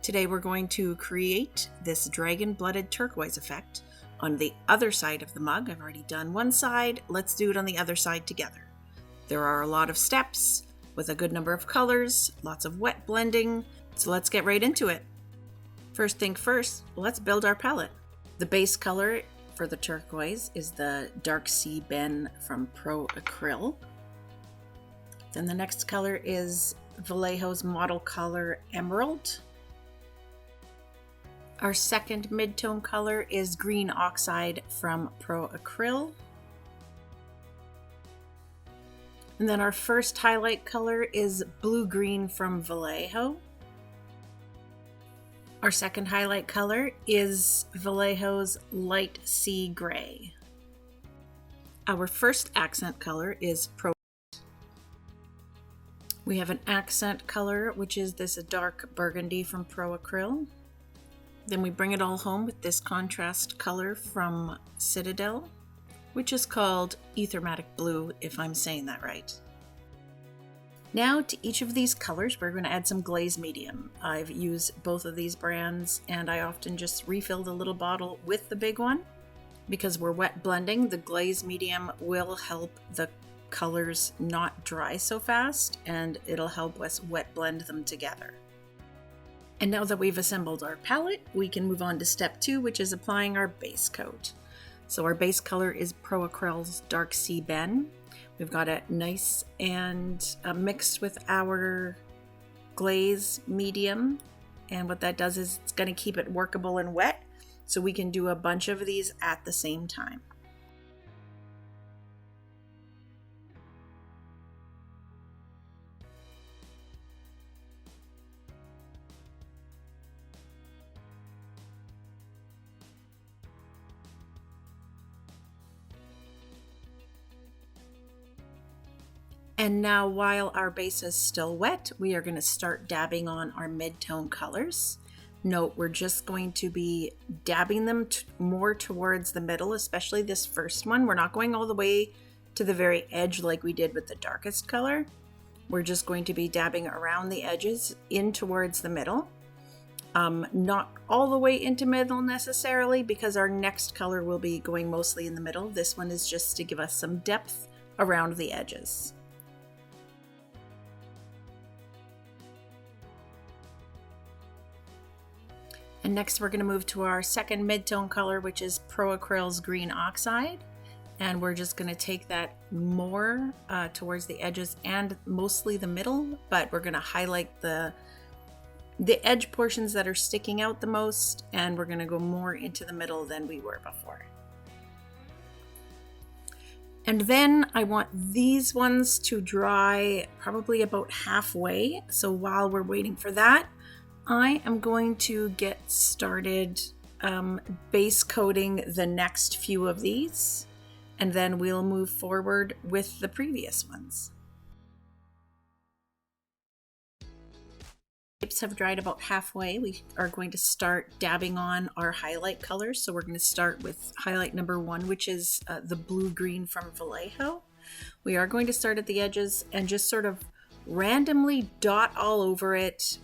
Today we're going to create this Dragon Blooded Turquoise effect on the other side of the mug. I've already done one side, let's do it on the other side together. There are a lot of steps with a good number of colors, lots of wet blending, so let's get right into it. First thing first, let's build our palette. The base color for the turquoise is the Dark Sea Ben from Pro Acryl. Then the next color is Vallejo's model color Emerald. Our second mid-tone color is Green Oxide from Pro Acryl. And then our first highlight color is Blue-Green from Vallejo. Our second highlight color is Vallejo's Light Sea Gray. Our first accent color is Pro. We have an accent color, which is this dark burgundy from Pro Acryl. Then we bring it all home with this contrast color from Citadel, which is called Aethermatic Blue, if I'm saying that right. Now to each of these colors, we're going to add some glaze medium. I've used both of these brands, and I often just refill the little bottle with the big one. Because we're wet blending, the glaze medium will help the colors not dry so fast, and it'll help us wet blend them together. And now that we've assembled our palette, we can move on to step 2, which is applying our base coat. So our base color is Pro Acryl's Dark Sea Ben. We've got it nice and mixed with our glaze medium. And what that does is it's going to keep it workable and wet, so we can do a bunch of these at the same time. And now while our base is still wet, we are going to start dabbing on our mid-tone colors. Note, we're just going to be dabbing them more towards the middle, especially this first one. We're not going all the way to the very edge like we did with the darkest color. We're just going to be dabbing around the edges in towards the middle. Not all the way into middle necessarily, because our next color will be going mostly in the middle. This one is just to give us some depth around the edges. And next we're going to move to our second mid-tone color, which is Pro Acryl's Green Oxide. And we're just going to take that more towards the edges and mostly the middle, but we're going to highlight the edge portions that are sticking out the most, and we're going to go more into the middle than we were before. And then I want these ones to dry probably about halfway. So while we're waiting for that, I am going to get started base coating the next few of these, and then we'll move forward with the previous ones. Shapes have dried about halfway. We are going to start dabbing on our highlight colors. So we're going to start with highlight number 1, which is the blue-green from Vallejo. We are going to start at the edges and just sort of randomly dot all over it.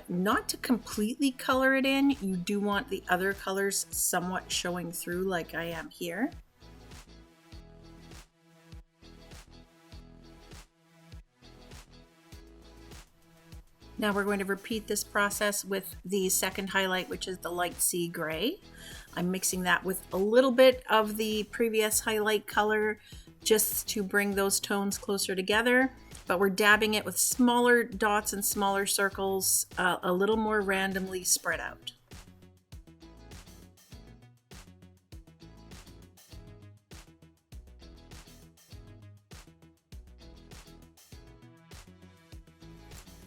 Not to completely color it in. You do want the other colors somewhat showing through like I am here. Now we're going to repeat this process with the second highlight, which is the Light Sea Gray. I'm mixing that with a little bit of the previous highlight color just to bring those tones closer together. But we're dabbing it with smaller dots and smaller circles, a little more randomly spread out.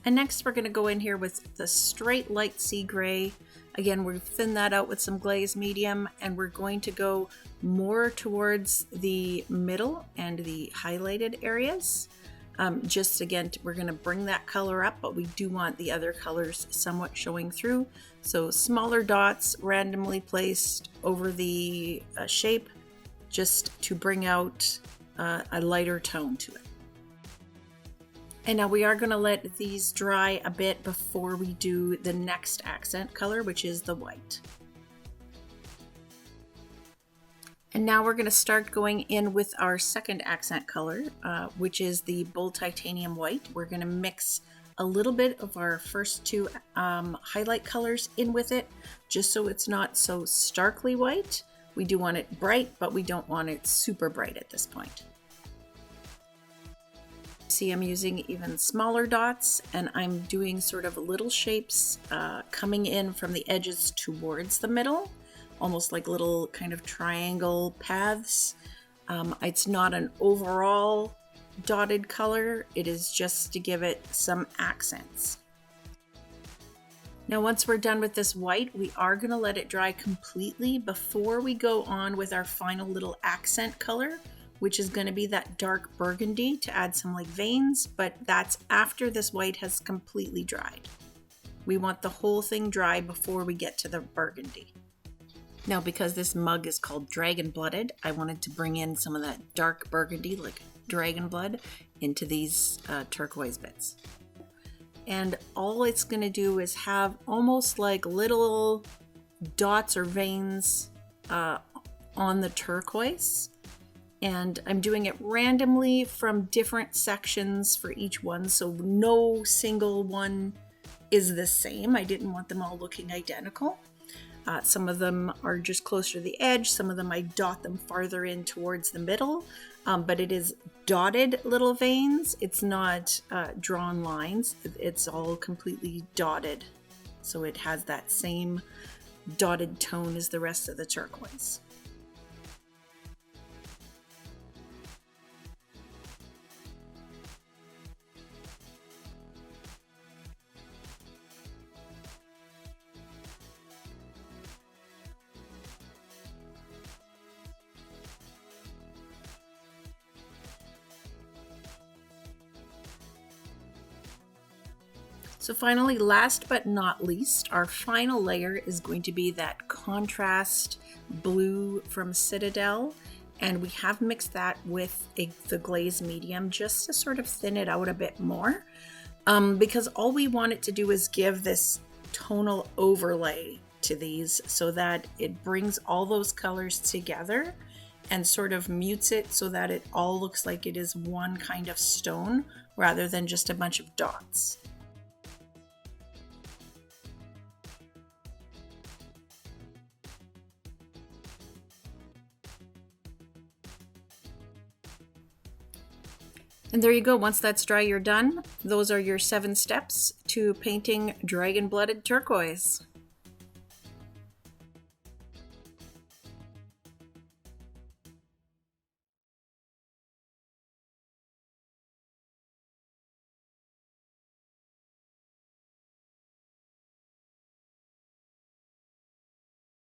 And next we're going to go in here with the straight Light Sea Gray. Again, we've thinned that out with some glaze medium, and we're going to go more towards the middle and the highlighted areas. Just again, we're going to bring that color up, but we do want the other colors somewhat showing through. So smaller dots randomly placed over the shape, just to bring out a lighter tone to it. And now we are going to let these dry a bit before we do the next accent color, which is the white. And now we're going to start going in with our second accent color, which is the Bull Titanium White. We're going to mix a little bit of our first two highlight colors in with it, just so it's not so starkly white. We do want it bright, but we don't want it super bright at this point. See, I'm using even smaller dots, and I'm doing sort of little shapes coming in from the edges towards the middle, almost like little kind of triangle paths. It's not an overall dotted color, it is just to give it some accents. Now once we're done with this white, we are going to let it dry completely before we go on with our final little accent color, which is going to be that dark burgundy to add some like veins, but that's after this white has completely dried. We want the whole thing dry before we get to the burgundy. Now, because this mug is called Dragon Blooded, I wanted to bring in some of that dark burgundy, like dragon blood, into these turquoise bits. And all it's going to do is have almost like little dots or veins on the turquoise. And I'm doing it randomly from different sections for each one, so no single one is the same. I didn't want them all looking identical. Some of them are just closer to the edge, some of them I dot them farther in towards the middle, but it is dotted little veins. It's not drawn lines, it's all completely dotted. So it has that same dotted tone as the rest of the turquoise. So finally, last but not least, our final layer is going to be that contrast blue from Citadel. And we have mixed that with the glaze medium just to sort of thin it out a bit more. Because all we want it to do is give this tonal overlay to these so that it brings all those colors together and sort of mutes it so that it all looks like it is one kind of stone rather than just a bunch of dots. And there you go. Once that's dry, you're done. Those are your 7 steps to painting Dragon Blooded Turquoise.